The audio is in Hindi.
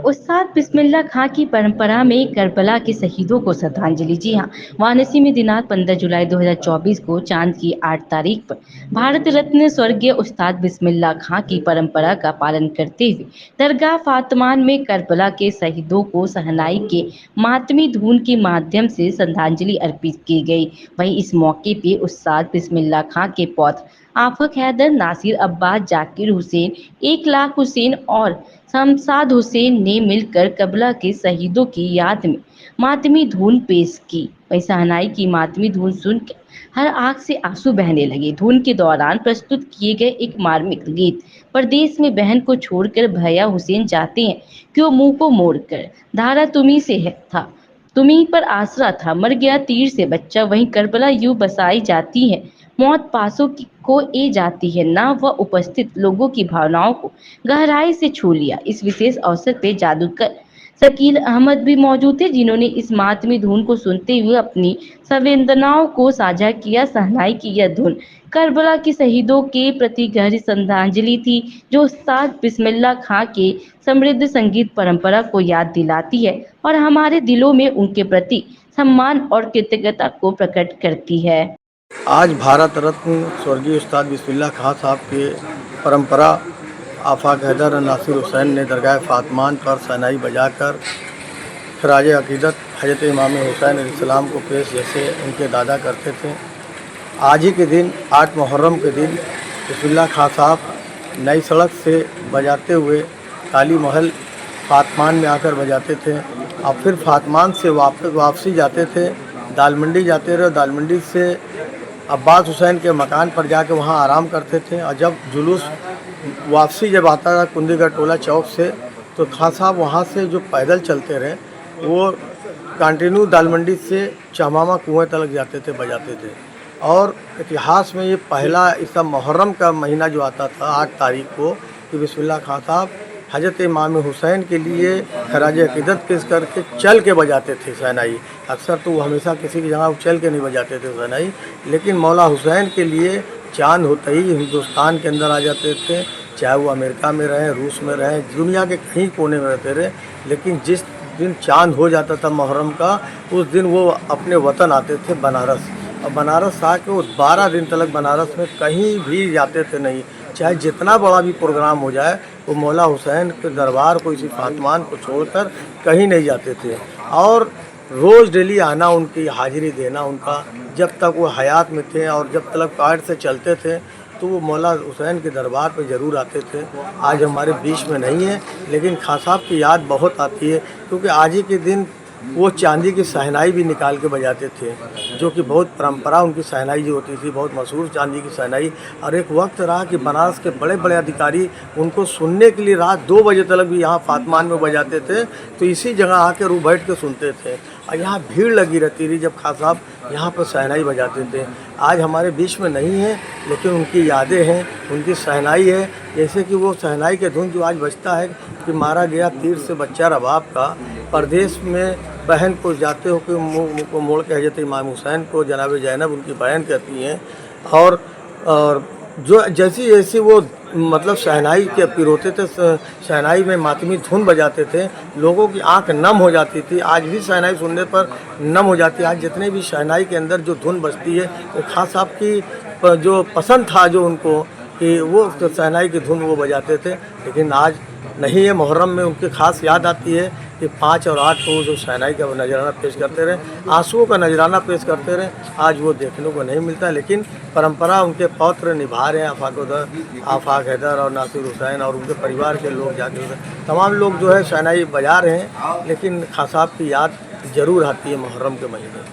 उस्ताद बिस्मिल्लाह खां की परंपरा में करबला के शहीदों को श्रद्धांजलि। जी हाँ, वाराणसी में दिनांक 15 जुलाई 2024 को चांद की 8 तारीख पर भारत रत्न स्वर्गीय उस्ताद बिस्मिल्लाह खां की परंपरा का पालन करते हुए दरगाह फातमान में करबला के शहीदों को शहनाई के मातमी धुन के माध्यम से श्रद्धांजलि अर्पित की गई। वहीं इस मौके पे उस्ताद बिस्मिल्लाह खां के पौत्र आफक हैदर, नासिर अब्बास, जाकिर हुसैन, 1 लाख हुसैन और शमशाद हुसैन ने मिलकर करबला के शहीदों की याद में मातमी धुन पेश की। वही शहनाई की मातमी धुन सुनकर हर आंख से आंसू बहने लगे। धुन के दौरान प्रस्तुत किए गए एक मार्मिक गीत, परदेश में बहन को छोड़कर भैया हुसैन चाहते हैं क्यों मुंह को मोड़कर, धारा तुम्ही से है था, तुम्ही पर आसरा था, मर गया तीर से बच्चा, वहीं करबला यूं बसाई जाती है, मौत पासों की को ए जाती है ना। वह उपस्थित लोगों की भावनाओं को गहराई से छू लिया। इस विशेष अवसर पे जादूगर शकील अहमद भी मौजूद थे, जिन्होंने इस मातमी धुन को सुनते हुए अपनी संवेदनाओं को साझा किया। शहनाई की यह धुन करबला के शहीदों के प्रति गहरी श्रद्धांजलि थी, जो उस्ताद बिस्मिल्लाह खां के समृद्ध संगीत परंपरा को याद दिलाती है और हमारे दिलों में उनके प्रति सम्मान और कृतज्ञता को प्रकट करती है। आज भारत रत्न स्वर्गीय उस्ताद बिस्मिल्लाह खां साहब के परंपरा आफाक हैदर और नासिर हुसैन ने दरगाह फातमान पर शहनाई बजाकर खराज अकीदत हज़रत इमाम हुसैन अलैहिस्सलाम को पेश जैसे उनके दादा करते थे। आज ही के दिन 8 मुहर्रम के दिन बिस्मिल्लाह खां साहब नई सड़क से बजाते हुए काली महल फातमान में आकर बजाते थे और फिर फातमान से वापसी जाते थे, दाल मंडी जाते रहे। दाल मंडी से अब्बास हुसैन के मकान पर जाकर वहाँ आराम करते थे और जब जुलूस वापसी जब आता था कुंदीगढ़ टोला चौक से, तो खां साहब वहाँ से जो पैदल चलते रहे वो कंटिन्यू दाल मंडी से चहमामा कुएं तक जाते थे, बजाते थे। और इतिहास में ये पहला इसका मुहर्रम का महीना जो आता था 8 तारीख को, कि बिस्मिल्लाह खां साहब हज़रत इमाम हुसैन के लिए खराज अकीदत पेश करके चल के बजाते थे शहनाई। अक्सर तो वो हमेशा किसी की जगह चल के नहीं बजाते थे शहनाई, लेकिन मौला हुसैन के लिए चांद होते ही हिंदुस्तान के अंदर आ जाते थे, चाहे वो अमेरिका में रहें, रूस में रहें, दुनिया के कहीं कोने में रहते रहे। लेकिन जिस दिन चांद हो जाता था मुहर्रम का, उस दिन वो अपने वतन आते थे बनारस, और बनारस आके वो 12 दिन तक बनारस में कहीं भी जाते थे नहीं। चाहे जितना बड़ा भी प्रोग्राम हो जाए, वो मौला हुसैन के दरबार को, इसी फातमान को छोड़कर कहीं नहीं जाते थे। और रोज़ डेली आना, उनकी हाजिरी देना उनका, जब तक वो हयात में थे और जब तक कार्ड से चलते थे, तो वो मौला हुसैन के दरबार पे ज़रूर आते थे। आज हमारे बीच में नहीं है, लेकिन खां साहब की याद बहुत आती है, क्योंकि आज ही के दिन वो चांदी की शहनाई भी निकाल के बजाते थे, जो कि बहुत परंपरा उनकी शहनाई जो होती थी, बहुत मशहूर चांदी की शहनाई। और एक वक्त रहा कि बनारस के बड़े बड़े अधिकारी उनको सुनने के लिए रात 2 बजे तक भी यहाँ फातमान में बजाते थे, तो इसी जगह आकर वो बैठ के सुनते थे। और यहाँ भीड़ लगी रहती थी जब खां साहब यहाँ पर शहनाई बजाते थे। आज हमारे बीच में नहीं है, लेकिन उनकी यादें हैं, उनकी शहनाई है। जैसे कि वो शहनाई के धुन जो आज बजता है कि मारा गया तीर से बच्चा रबाब का, परदेश में बहन को जाते हो कि मुँह को मोड़ के हज़रत इमाम हुसैन को जनाब ज़ैनब उनकी बहन कहती हैं। और जो जैसी जैसी वो मतलब शहनाई के पिरोते थे, शहनाई में मातमी धुन बजाते थे, लोगों की आंख नम हो जाती थी। आज भी शहनाई सुनने पर नम हो जाती है। आज जितने भी शहनाई के अंदर जो धुन बजती है, वो खां साहब की जो पसंद था, जो उनको कि वो शहनाई की धुन वो बजाते थे। लेकिन आज नहीं है। मुहर्रम में उनकी खास याद आती है कि 5 और 8 को जो शहनाई का नजराना पेश करते रहे, आंसुओं का नजराना पेश करते रहे। आज वो देखने को नहीं मिलता, लेकिन परंपरा उनके पौत्र निभा रहे हैं। आफाक हैदर और नासिर हुसैन और उनके परिवार के लोग जाके तमाम लोग जो है शहनाई बजा रहे हैं, लेकिन खां साहब की याद ज़रूर आती है मुहर्रम के महीने।